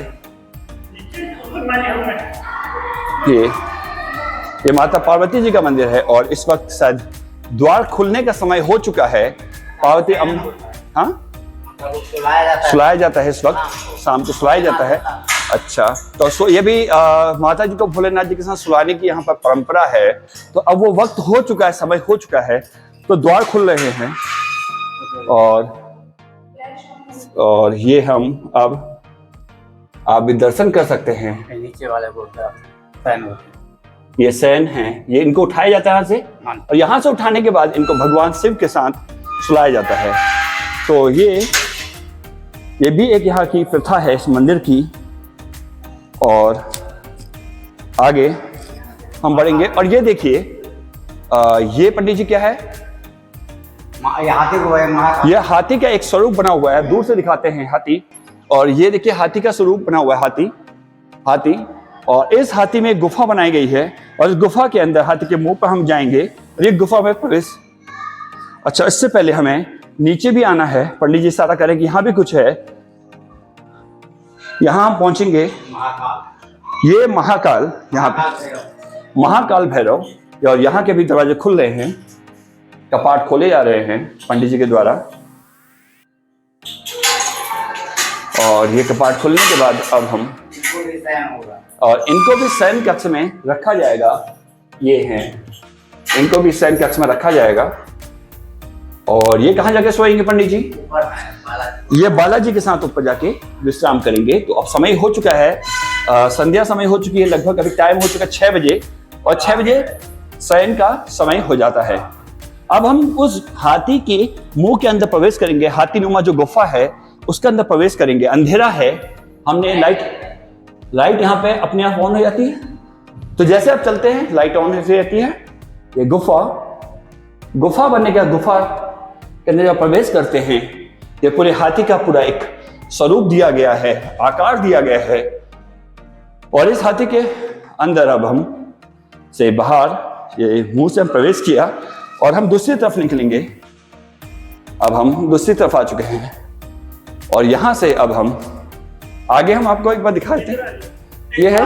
S1: ये माता पार्वती जी का मंदिर है और इस वक्त शायद द्वार खुलने का समय हो चुका है। पार्वती सुलाया जाता है इस वक्त, शाम को सुलाया जाता है। अच्छा, तो ये भी माता जी को भोलेनाथ जी के साथ सुलाने की यहाँ पर परंपरा है। तो अब वो वक्त हो चुका है, समय हो चुका है, तो द्वार खुल रहे हैं और ये हम अब आप भी दर्शन कर सकते हैं।
S3: नीचे वाले बोर्ड
S1: ये सैन है, ये इनको उठाया जाता है यहाँ से और यहाँ से उठाने के बाद इनको भगवान शिव के साथ सुलाया जाता है। तो ये भी एक यहाँ की प्रथा है इस मंदिर की। और आगे हम बढ़ेंगे और ये देखिए ये पंडित जी क्या है, ये हाथी का एक स्वरूप बना हुआ है। दूर से दिखाते हैं हाथी, और ये देखिए हाथी का स्वरूप बना हुआ है, हाथी। और इस हाथी में एक गुफा बनाई गई है और इस गुफा के अंदर हाथी के मुंह पर हम जाएंगे और ये गुफा में प्रवेश। अच्छा, इससे पहले हमें नीचे भी आना है। पंडित जी इशारा करें कि यहाँ भी कुछ है। यहाँ हम पहुंचेंगे, ये महाकाल, यहाँ महाकाल भैरव, और यहाँ के भी दरवाजे खुल रहे हैं, कपाट खोले जा रहे हैं पंडित जी के द्वारा। और ये कपाट खुलने के बाद अब हम और इनको भी शयन कक्ष में रखा जाएगा। ये हैं, इनको भी शयन कक्ष में रखा जाएगा। और ये कहाँ जाके सोएंगे पंडित जी? ये बालाजी के साथ ऊपर जाके विश्राम करेंगे। तो अब समय हो चुका है, संध्या समय हो चुकी है लगभग, अभी टाइम हो चुका है 6 बजे और 6 बजे शयन का समय हो जाता है। अब हम उस हाथी के मुंह के अंदर प्रवेश करेंगे। हाथी नुमा जो गुफा है उसके अंदर प्रवेश करेंगे। अंधेरा है, हमने लाइट यहाँ पे अपने आप ऑन हो जाती है। तो जैसे आप चलते हैं लाइट ऑन हो जाती है। ये गुफा बनने के बाद गुफा के अंदर जब प्रवेश करते हैं, ये पूरे हाथी का पूरा एक स्वरूप दिया गया है, आकार दिया गया है। और इस हाथी के अंदर अब हम से बाहर ये मुंह से हम प्रवेश किया और हम दूसरी तरफ निकलेंगे। अब हम दूसरी तरफ आ चुके हैं और यहां से अब हम आगे हम आपको एक बार दिखा देते हैं। ये है,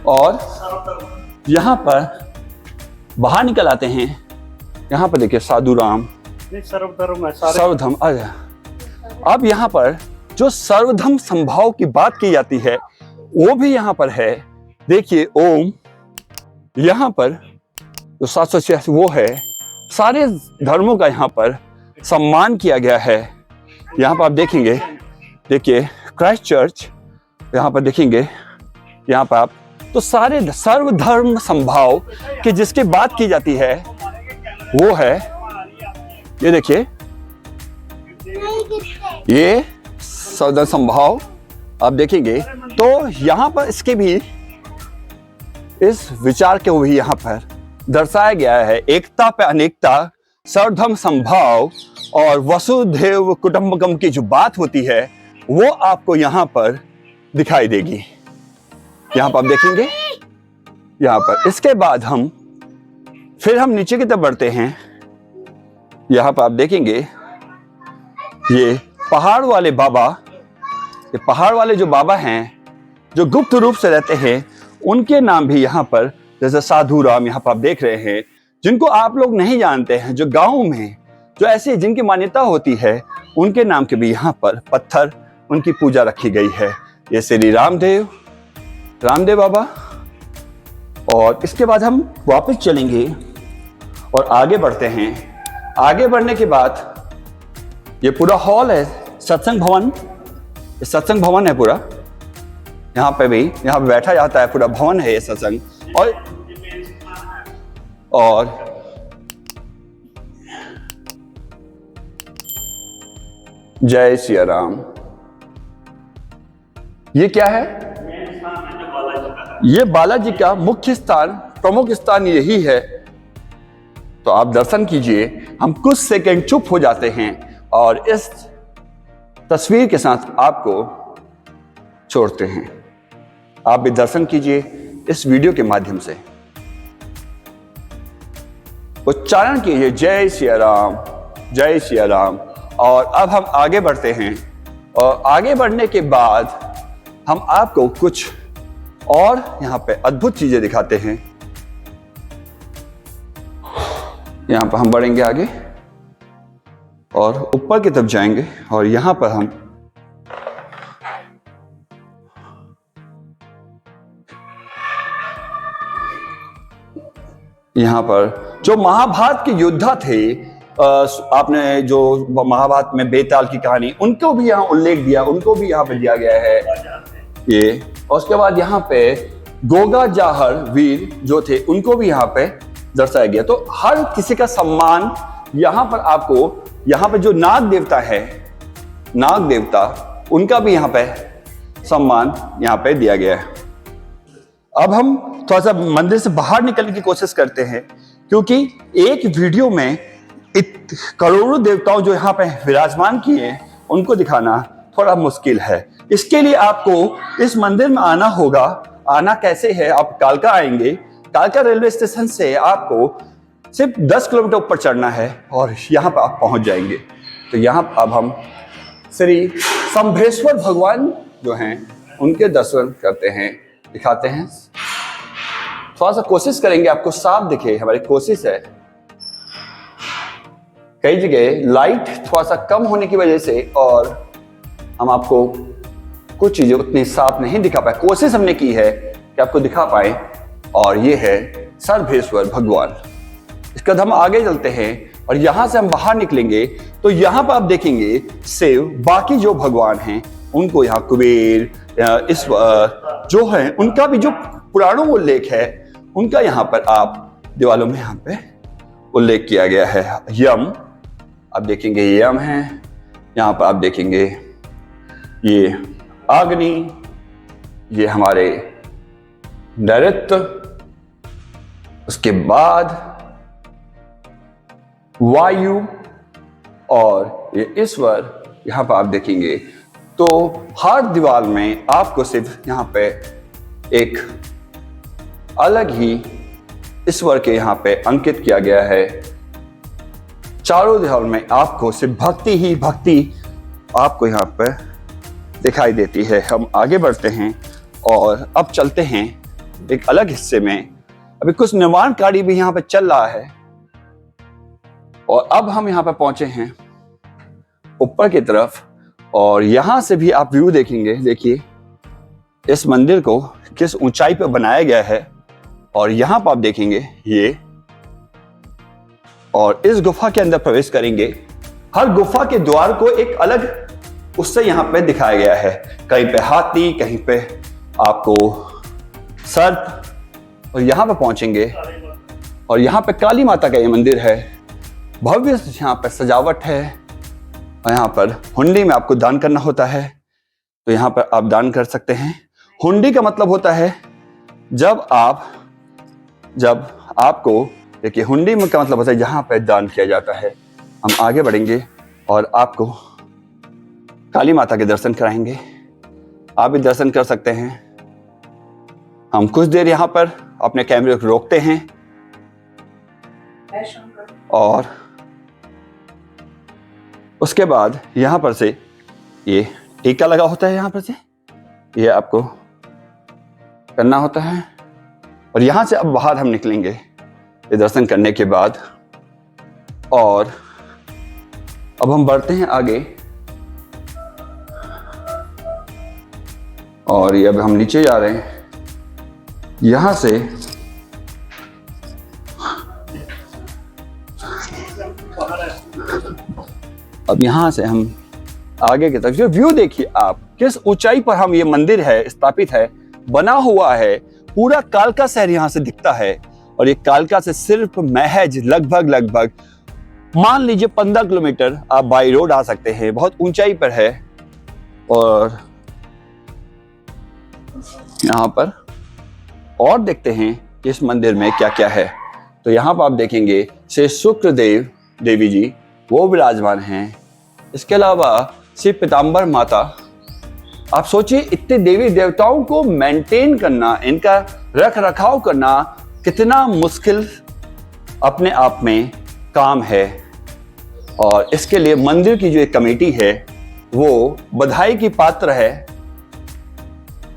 S1: और यहां पर बाहर निकल आते हैं। यहां पर देखिए साधु राम, सर्वधर्म। अब यहां पर जो सर्वधर्म संभाव की बात की जाती है वो भी यहां पर है। देखिए ओम, यहां पर जो 786 वो है, सारे धर्मों का यहाँ पर सम्मान किया गया है। यहाँ पर आप देखेंगे, देखिए क्राइस्ट चर्च, यहाँ पर देखेंगे, यहाँ पर आप तो सारे सर्वधर्म संभाव की जिसकी बात की जाती है वो है। ये देखिए, ये सर्वधर्म संभाव आप देखेंगे तो यहाँ पर इसके भी इस विचार के भी यहाँ पर दर्शाया गया है। एकता पे अनेकता, सर्वधर्म संभाव और वसुधैव कुटुंबकम की जो बात होती है वो आपको यहाँ पर दिखाई देगी। यहाँ पर आप देखेंगे, यहाँ पर। इसके बाद फिर हम नीचे की तरफ बढ़ते हैं। यहाँ पर आप देखेंगे ये पहाड़ वाले बाबा, ये पहाड़ वाले जो बाबा हैं जो गुप्त रूप से रहते हैं, उनके नाम भी यहाँ पर, जैसे साधु राम यहाँ पर आप देख रहे हैं, जिनको आप लोग नहीं जानते हैं, जो गांव में जो ऐसी जिनकी मान्यता होती है, उनके नाम के भी यहाँ पर पत्थर उनकी पूजा रखी गई है। ये श्री रामदेव बाबा। और इसके बाद हम वापस चलेंगे और आगे बढ़ते हैं। आगे बढ़ने के बाद ये पूरा हॉल है, सत्संग भवन, ये सत्संग भवन है पूरा। यहाँ पे भी, यहाँ पे बैठा जाता है, पूरा भवन है ये सत्संग। और जय सिया राम। ये क्या है? ये बालाजी का मुख्य स्थान, प्रमुख स्थान यही है तो आप दर्शन कीजिए। हम कुछ सेकंड चुप हो जाते हैं और इस तस्वीर के साथ आपको छोड़ते हैं। आप भी दर्शन कीजिए इस वीडियो के माध्यम से। उच्चारण कीजिए जय सिया राम, जय सिया राम। और अब हम आगे बढ़ते हैं और आगे बढ़ने के बाद हम आपको कुछ और यहाँ पे अद्भुत चीजें दिखाते हैं। यहाँ पर हम बढ़ेंगे आगे और ऊपर की तरफ जाएंगे और यहाँ पर हम यहाँ पर जो महाभारत के योद्धा थे, आपने जो महाभारत में बेताल की कहानी, उनको भी यहाँ उल्लेख दिया, उनको भी यहाँ पे दिया गया है ये। और उसके बाद यहाँ पे गोगा जाहर वीर जो थे, उनको भी यहाँ पे दर्शाया गया। तो हर किसी का सम्मान यहाँ पर आपको, यहाँ पे जो नाग देवता है, नाग देवता, उनका भी यहाँ पे सम्मान यहाँ पे दिया गया है। अब हम थोड़ा सा मंदिर से बाहर निकलने की कोशिश करते हैं, क्योंकि एक वीडियो में करोड़ों देवताओं जो यहाँ पे विराजमान किए हैं उनको दिखाना थोड़ा मुश्किल है। इसके लिए आपको इस मंदिर में आना होगा। आना कैसे है? आप कालका आएंगे, कालका रेलवे स्टेशन से आपको सिर्फ 10 किलोमीटर ऊपर चढ़ना है और यहाँ पर आप पहुंच जाएंगे। तो यहाँ अब हम श्री शंभेश्वर भगवान जो हैं उनके दर्शन करते हैं, दिखाते हैं। थोड़ा सा कोशिश करेंगे आपको साफ दिखे, हमारी कोशिश है। कई जगह लाइट थोड़ा सा कम होने की वजह से और हम आपको कुछ चीजें उतनी साफ नहीं दिखा पाए। कोशिश हमने की है कि आपको दिखा पाए। और ये है सर्वेश्वर भगवान। इसके बाद हम आगे चलते हैं और यहां से हम बाहर निकलेंगे तो यहां पर आप देखेंगे शिव, बाकी जो भगवान हैं उनको यहाँ कुबेर, इस जो है उनका भी जो पुराणों में उल्लेख है उनका यहाँ पर आप दीवालों में यहाँ पे उल्लेख किया गया है। यम आप देखेंगे, यम है। यहाँ पर आप देखेंगे ये अग्नि, ये हमारे नैऋत्य, उसके बाद वायु और ये ईश्वर यहाँ पर आप देखेंगे। तो हर दीवार में आपको सिर्फ यहाँ पे एक अलग ही ईश्वर के यहाँ पे अंकित किया गया है। चारों दीवार में आपको सिर्फ भक्ति ही भक्ति आपको यहाँ पे दिखाई देती है। हम आगे बढ़ते हैं और अब चलते हैं एक अलग हिस्से में। अभी कुछ निर्माण कार्य भी यहाँ पे चल रहा है और अब हम यहाँ पे पहुंचे हैं ऊपर की तरफ और यहां से भी आप व्यू देखेंगे। देखिए इस मंदिर को किस ऊंचाई पे बनाया गया है और यहां पर आप देखेंगे ये, और इस गुफा के अंदर प्रवेश करेंगे। हर गुफा के द्वार को एक अलग उससे यहां पे दिखाया गया है। कहीं पे हाथी, कहीं पे आपको सर्प, और यहां पे पहुंचेंगे और यहां पे काली माता का ये मंदिर है। भव्य यहाँ पर सजावट है और यहाँ पर हुंडी में आपको दान करना होता है, तो यहाँ पर आप दान कर सकते हैं। हुंडी का मतलब होता है जब आपको, देखिए हुंडी में का मतलब होता है जहाँ पर दान किया जाता है। हम आगे बढ़ेंगे और आपको काली माता के दर्शन कराएंगे। आप भी दर्शन कर सकते हैं। हम कुछ देर यहाँ पर अपने कैमरे को रोकते हैं और उसके बाद यहां पर से ये टीका लगा होता है, यहां पर से ये आपको करना होता है और यहां से अब बाहर हम निकलेंगे ये दर्शन करने के बाद। और अब हम बढ़ते हैं आगे और ये अब हम नीचे जा रहे हैं। यहां से अब यहां से हम आगे की तरफ, जो व्यू देखिए आप, किस ऊंचाई पर हम, ये मंदिर है स्थापित है, बना हुआ है। पूरा कालका शहर यहां से दिखता है और ये कालका से सिर्फ महज लगभग मान लीजिए 15 किलोमीटर आप बाई रोड आ सकते हैं। बहुत ऊंचाई पर है और यहाँ पर और देखते हैं इस मंदिर में क्या क्या है। तो यहाँ पर आप देखेंगे श्री शुक्रदेव देवी जी वो विराजमान हैं। इसके अलावा श्री पीताम्बर माता। आप सोचिए इतने देवी देवताओं को मेंटेन करना, इनका रख रखाव करना कितना मुश्किल अपने आप में काम है। और इसके लिए मंदिर की जो एक कमेटी है वो बधाई की पात्र है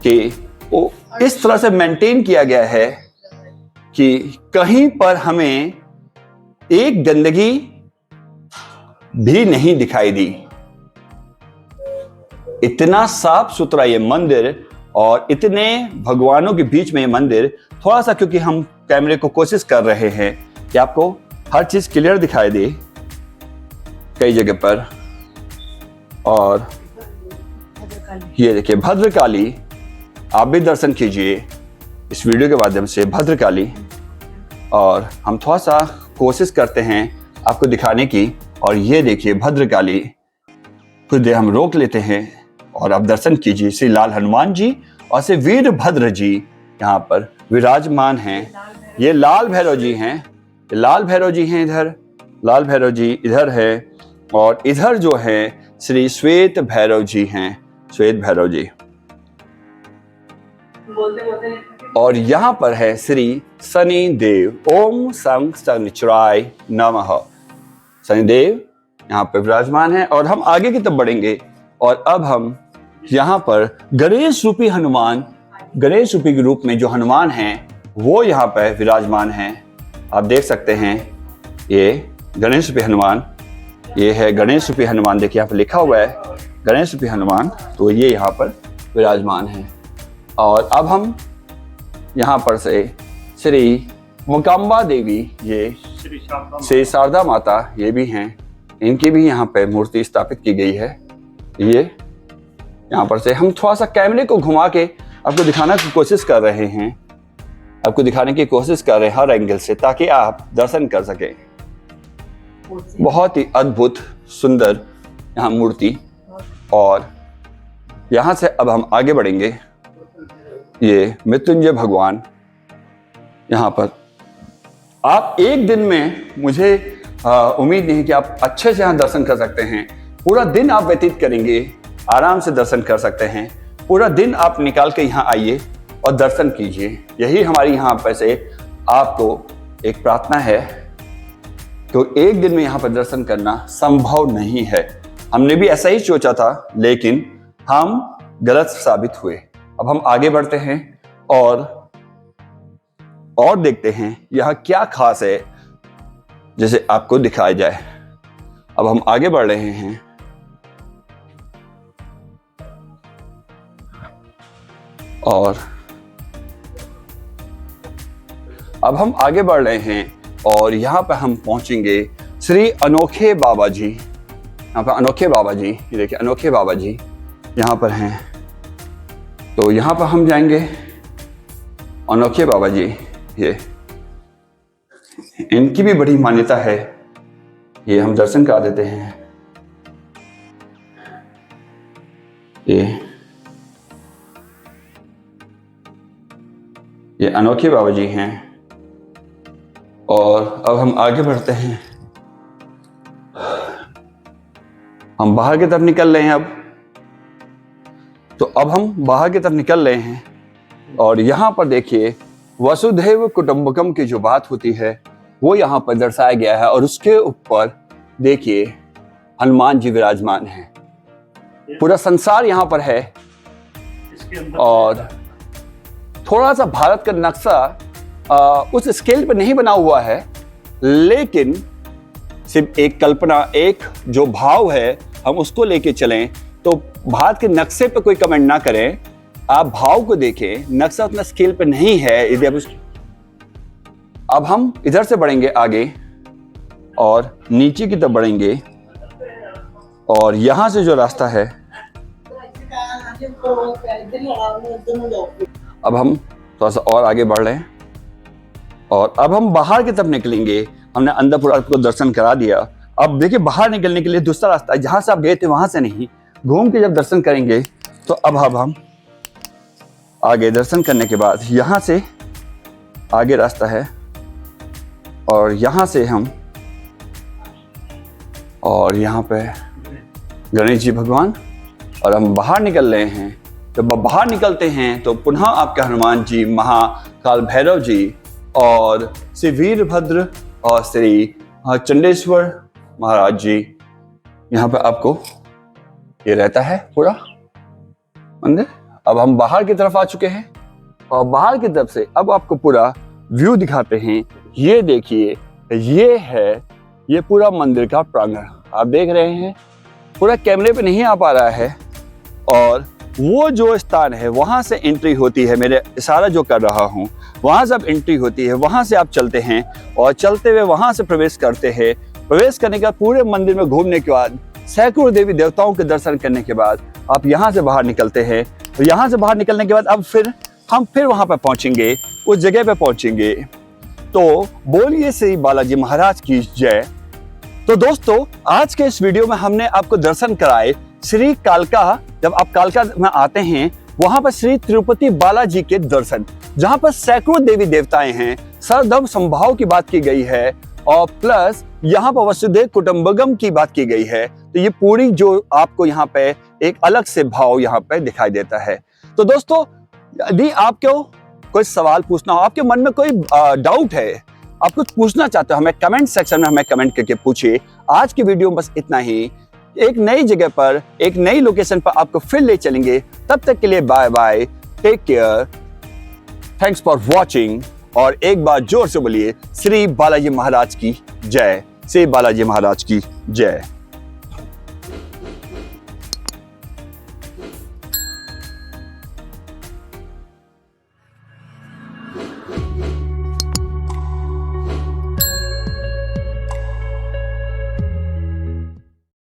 S1: कि वो इस तरह से मेंटेन किया गया है कि कहीं पर हमें एक गंदगी भी नहीं दिखाई दी। इतना साफ सुथरा ये मंदिर और इतने भगवानों के बीच में ये मंदिर, थोड़ा सा क्योंकि हम कैमरे को कोशिश कर रहे हैं कि आपको हर चीज क्लियर दिखाई दे कई जगह पर। और ये देखिए भद्रकाली, आप भी दर्शन कीजिए इस वीडियो के माध्यम से भद्रकाली। और हम थोड़ा सा कोशिश करते हैं आपको दिखाने की। और ये देखिए भद्रकाली, कुछ देर हम रोक लेते हैं और आप दर्शन कीजिए। श्री लाल हनुमान जी और श्री वीरभद्र जी यहाँ पर विराजमान हैं। ये लाल भैरव जी हैं, लाल भैरव जी हैं इधर, लाल भैरव जी इधर है। और इधर जो है श्री श्वेत भैरव जी हैं, श्वेत भैरव जी। और यहाँ पर है श्री शनि देव। ओम संग शनिचराय नमः। शनिदेव यहाँ पे विराजमान है। और हम आगे की तरफ बढ़ेंगे और अब हम यहाँ पर गणेश रूपी हनुमान, गणेश रूपी के रूप में जो हनुमान हैं वो यहाँ पर विराजमान हैं। आप देख सकते हैं ये गणेश रूपी हनुमान, ये है गणेश रूपी हनुमान। देखिए यहाँ पर लिखा हुआ है गणेश रूपी हनुमान, तो ये यहाँ पर विराजमान है। और अब हम यहाँ पर से श्री मुकाम्बा देवी, ये श्री शारदा माता ये भी हैं, इनकी भी यहाँ पे मूर्ति स्थापित की गई है। ये यहाँ पर से हम थोड़ा सा कैमरे को घुमा के आपको दिखाने की कोशिश कर रहे हैं, आपको दिखाने की कोशिश कर रहे हैं हर एंगल से, ताकि आप दर्शन कर सकें। बहुत ही अद्भुत सुंदर यहाँ मूर्ति। और यहाँ से अब हम आगे बढ़ेंगे। ये मृत्युंजय भगवान, यहाँ पर आप एक दिन में, मुझे उम्मीद नहीं कि आप अच्छे से यहाँ दर्शन कर सकते हैं। पूरा दिन आप व्यतीत करेंगे, आराम से दर्शन कर सकते हैं। पूरा दिन आप निकाल के यहाँ आइए और दर्शन कीजिए। यही हमारी यहाँ पर से आपको एक प्रार्थना है। तो एक दिन में यहाँ पर दर्शन करना संभव नहीं है। हमने भी ऐसा ही सोचा था, लेकिन हम गलत साबित हुए। अब हम आगे बढ़ते हैं और देखते हैं यहाँ क्या खास है, जैसे आपको दिखाया जाए। अब हम आगे बढ़ रहे हैं और अब हम आगे बढ़ रहे हैं और यहाँ पर हम पहुंचेंगे श्री अनोखे बाबा जी। यहाँ पर अनोखे बाबा जी, ये देखिए अनोखे बाबा जी यहाँ पर हैं। तो यहाँ पर हम जाएंगे अनोखे बाबा जी। ये इनकी भी बड़ी मान्यता है, ये हम दर्शन करा देते हैं। ये अनोखे बाबा जी हैं। और अब हम आगे बढ़ते हैं, हम बाहर की तरफ निकल रहे हैं। अब हम बाहर की तरफ निकल रहे हैं और यहाँ पर देखिए वसुधैव कुटुंबकम की जो बात होती है वो यहाँ पर दर्शाया गया है। और उसके ऊपर देखिए हनुमान जी विराजमान हैं। पूरा संसार यहाँ पर है। और थोड़ा सा भारत का नक्शा उस स्केल पर नहीं बना हुआ है, लेकिन सिर्फ एक कल्पना, एक जो भाव है, हम उसको लेके चलें। तो भारत के नक्शे पे कोई कमेंट ना करें, आप भाव को देखें। नक्शा उतना स्केल पे नहीं है। अब हम इधर से बढ़ेंगे आगे और नीचे की तरफ बढ़ेंगे। और यहां से जो रास्ता है, अब हम थोड़ा सा और आगे बढ़ रहे हैं और अब हम बाहर की तरफ निकलेंगे। हमने अंदर पूरा आपको दर्शन करा दिया। अब देखिए बाहर निकलने के लिए दूसरा रास्ता है, जहां से आप गए थे वहां से नहीं, घूम के जब दर्शन करेंगे। तो अब हम आगे दर्शन करने के बाद यहाँ से आगे रास्ता है और यहाँ से हम और यहाँ पे गणेश जी भगवान, और हम बाहर निकल रहे हैं। जब आप बाहर निकलते हैं तो पुनः आपके हनुमान जी, महाकाल भैरव जी और श्री वीरभद्र और श्री चंडेश्वर महाराज जी, यहाँ पे आपको ये रहता है पूरा मंदिर। अब हम बाहर की तरफ आ चुके हैं और बाहर की तरफ से अब आपको पूरा व्यू दिखाते हैं। ये देखिए, ये पूरा मंदिर का प्रांगण आप देख रहे हैं। पूरा कैमरे पे नहीं आ पा रहा है, और वो जो स्थान है वहां से एंट्री होती है। मेरे इशारा जो कर रहा हूँ वहां से अब एंट्री होती है, वहां से आप चलते हैं और चलते हुए वहां से प्रवेश करते हैं। प्रवेश करने के बाद पूरे मंदिर में घूमने के बाद, सैकड़ों देवी देवताओं के दर्शन करने के बाद आप यहाँ से बाहर निकलते हैं। तो यहाँ से बाहर निकलने के बाद अब हम फिर वहां पर पहुंचेंगे, उस जगह पे पहुंचेंगे। तो बोलिए श्री बालाजी महाराज की जय। तो दोस्तों, आज के इस वीडियो में हमने आपको दर्शन कराए श्री कालका। जब आप कालका में आते हैं वहां पर श्री तिरुपति बालाजी के दर्शन, जहां पर सैकड़ों देवी देवताएं हैं, सर्वधर्म समभाव की बात की गई है, और प्लस यहाँ पर वसुदेव कुटुंबकम की बात की गई है। तो ये पूरी जो आपको यहाँ पे एक अलग से भाव यहाँ पे दिखाई देता है। तो दोस्तों, यदि आपको कोई सवाल पूछना हो, आपके मन में कोई डाउट है, आप कुछ पूछना चाहते हो, हमें कमेंट सेक्शन में हमें कमेंट करके पूछिए। आज की वीडियो में बस इतना ही। एक नई जगह पर, एक नई लोकेशन पर आपको फिर ले चलेंगे। तब तक के लिए bye bye, take care, thanks for watching. और एक बार जोर से बोलिए श्री बालाजी महाराज की जय, श्री बालाजी महाराज की जय।